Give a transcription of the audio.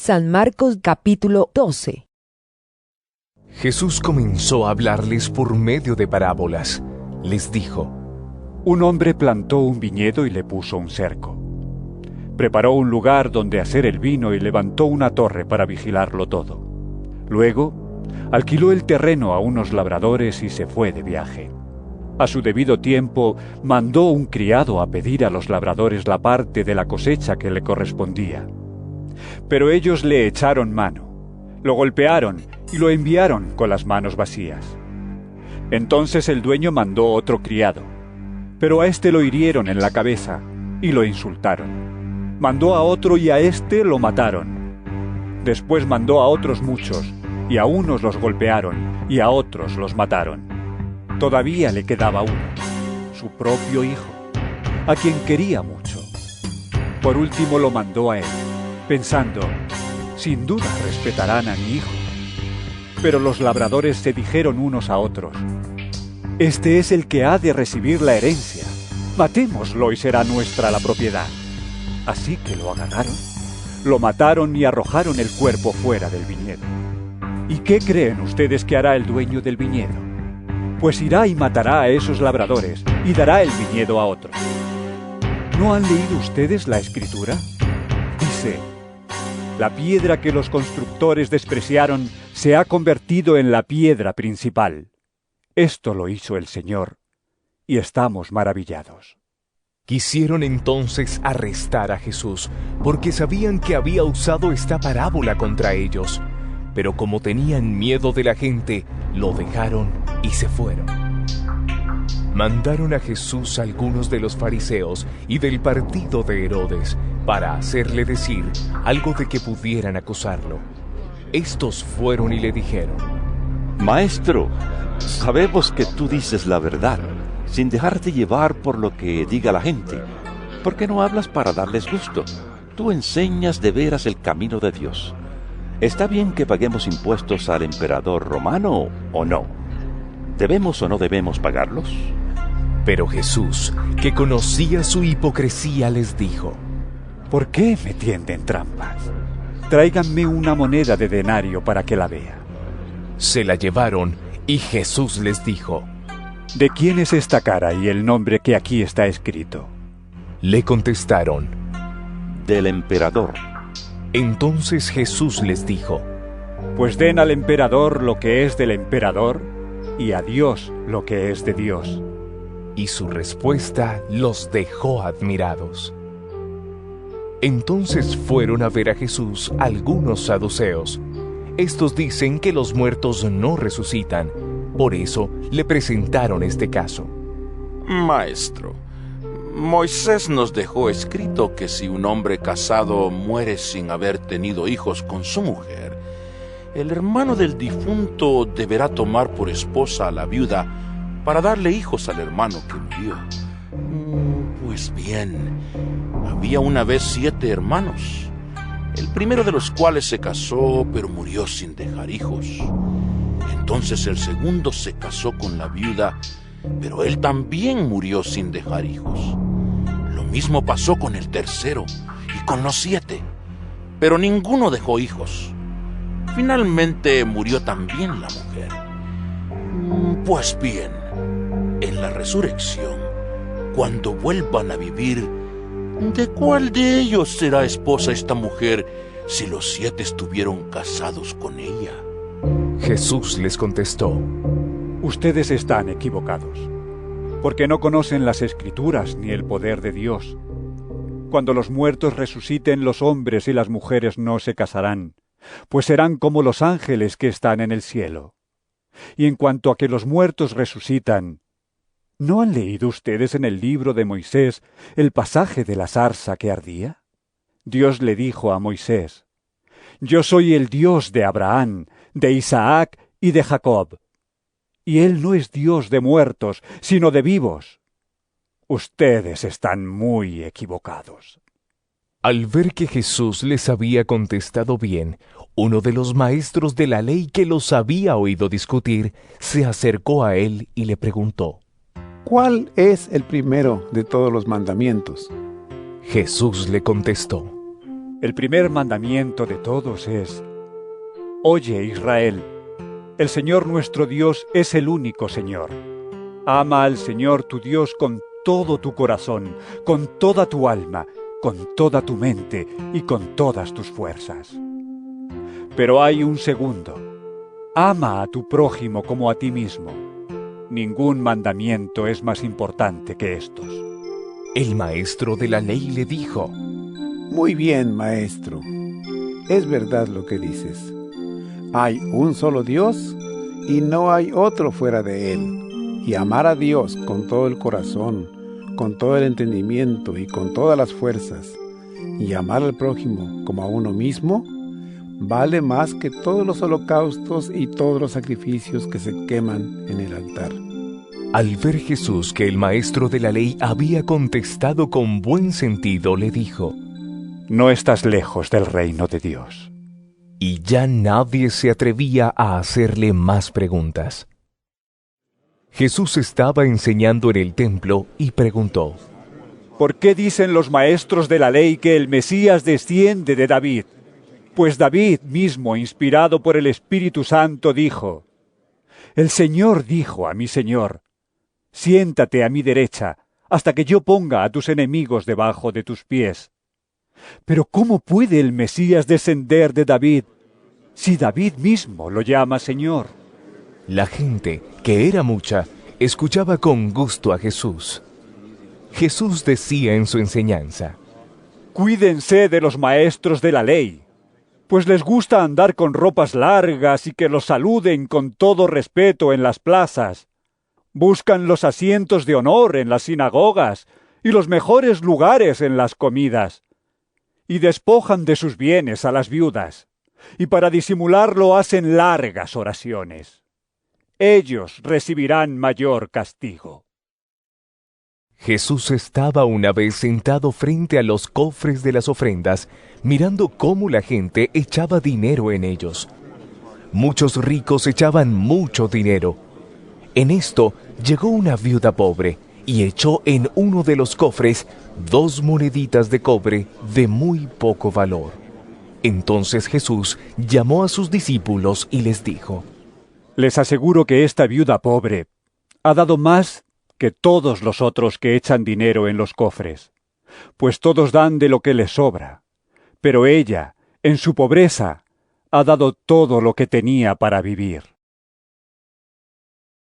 San Marcos capítulo 12. Jesús comenzó a hablarles por medio de parábolas. Les dijo: Un hombre plantó un viñedo y le puso un cerco. Preparó un lugar donde hacer el vino y levantó una torre para vigilarlo todo. Luego, alquiló el terreno a unos labradores y se fue de viaje. A su debido tiempo, mandó un criado a pedir a los labradores la parte de la cosecha que le correspondía. Pero ellos le echaron mano, lo golpearon y lo enviaron con las manos vacías. Entonces el dueño mandó otro criado, pero a éste lo hirieron en la cabeza y lo insultaron. Mandó a otro y a éste lo mataron. Después mandó a otros muchos, y a unos los golpearon y a otros los mataron. Todavía le quedaba uno, su propio hijo, a quien quería mucho. Por último lo mandó a él, pensando: sin duda respetarán a mi hijo. Pero los labradores se dijeron unos a otros: este es el que ha de recibir la herencia. Matémoslo y será nuestra la propiedad. Así que lo agarraron, lo mataron y arrojaron el cuerpo fuera del viñedo. ¿Y qué creen ustedes que hará el dueño del viñedo? Pues irá y matará a esos labradores y dará el viñedo a otros. ¿No han leído ustedes la Escritura? Dice: la piedra que los constructores despreciaron se ha convertido en la piedra principal. Esto lo hizo el Señor, y estamos maravillados. Quisieron entonces arrestar a Jesús, porque sabían que había usado esta parábola contra ellos. Pero como tenían miedo de la gente, lo dejaron y se fueron. Mandaron a Jesús a algunos de los fariseos y del partido de Herodes para hacerle decir algo de que pudieran acusarlo. Estos fueron y le dijeron: Maestro, sabemos que tú dices la verdad, sin dejarte llevar por lo que diga la gente. ¿Por qué no hablas para darles gusto? Tú enseñas de veras el camino de Dios. ¿Está bien que paguemos impuestos al emperador romano o no? ¿Debemos o no debemos pagarlos? Pero Jesús, que conocía su hipocresía, les dijo: ¿por qué me tienden trampas? Tráiganme una moneda de denario para que la vea. Se la llevaron y Jesús les dijo: ¿de quién es esta cara y el nombre que aquí está escrito? Le contestaron: del emperador. Entonces Jesús les dijo: pues den al emperador lo que es del emperador y a Dios lo que es de Dios. Y su respuesta los dejó admirados. Entonces fueron a ver a Jesús algunos saduceos. Estos dicen que los muertos no resucitan. Por eso le presentaron este caso. Maestro, Moisés nos dejó escrito que si un hombre casado muere sin haber tenido hijos con su mujer, el hermano del difunto deberá tomar por esposa a la viuda para darle hijos al hermano que murió. Pues bien, había una vez 7 hermanos, el primero de los cuales se casó, pero murió sin dejar hijos. Entonces el segundo se casó con la viuda, pero él también murió sin dejar hijos. Lo mismo pasó con el tercero y con los 7, pero ninguno dejó hijos. Finalmente murió también la mujer. Pues bien, en la resurrección, cuando vuelvan a vivir, ¿de cuál de ellos será esposa esta mujer si los 7 estuvieron casados con ella? Jesús les contestó: ustedes están equivocados, porque no conocen las Escrituras ni el poder de Dios. Cuando los muertos resuciten, los hombres y las mujeres no se casarán, pues serán como los ángeles que están en el cielo. Y en cuanto a que los muertos resucitan, ¿no han leído ustedes en el libro de Moisés el pasaje de la zarza que ardía? Dios le dijo a Moisés: yo soy el Dios de Abraham, de Isaac y de Jacob. Y él no es Dios de muertos, sino de vivos. Ustedes están muy equivocados. Al ver que Jesús les había contestado bien, uno de los maestros de la ley que los había oído discutir, se acercó a él y le preguntó: ¿cuál es el primero de todos los mandamientos? Jesús le contestó: El primer mandamiento de todos es: Oye, Israel, el Señor nuestro Dios es el único Señor. Ama al Señor tu Dios con todo tu corazón, con toda tu alma, con toda tu mente y con todas tus fuerzas. Pero hay un segundo: ama a tu prójimo como a ti mismo. Ningún mandamiento es más importante que estos. El maestro de la ley le dijo: Muy bien, maestro. Es verdad lo que dices. Hay un solo Dios y no hay otro fuera de Él. Y amar a Dios con todo el corazón, con todo el entendimiento y con todas las fuerzas, y amar al prójimo como a uno mismo, vale más que todos los holocaustos y todos los sacrificios que se queman en el altar. Al ver Jesús que el maestro de la ley había contestado con buen sentido, le dijo: No estás lejos del reino de Dios. Y ya nadie se atrevía a hacerle más preguntas. Jesús estaba enseñando en el templo y preguntó: ¿Por qué dicen los maestros de la ley que el Mesías desciende de David? Pues David mismo, inspirado por el Espíritu Santo, dijo: El Señor dijo a mi Señor: Siéntate a mi derecha, hasta que yo ponga a tus enemigos debajo de tus pies. Pero ¿cómo puede el Mesías descender de David, si David mismo lo llama Señor? La gente, que era mucha, escuchaba con gusto a Jesús. Jesús decía en su enseñanza: Cuídense de los maestros de la ley, pues les gusta andar con ropas largas y que los saluden con todo respeto en las plazas. Buscan los asientos de honor en las sinagogas y los mejores lugares en las comidas, y despojan de sus bienes a las viudas, y para disimularlo hacen largas oraciones. Ellos recibirán mayor castigo. Jesús estaba una vez sentado frente a los cofres de las ofrendas, mirando cómo la gente echaba dinero en ellos. Muchos ricos echaban mucho dinero. En esto llegó una viuda pobre y echó en uno de los cofres 2 moneditas de cobre de muy poco valor. Entonces Jesús llamó a sus discípulos y les dijo: Les aseguro que esta viuda pobre ha dado más que todos los otros que echan dinero en los cofres, pues todos dan de lo que les sobra. Pero ella, en su pobreza, ha dado todo lo que tenía para vivir.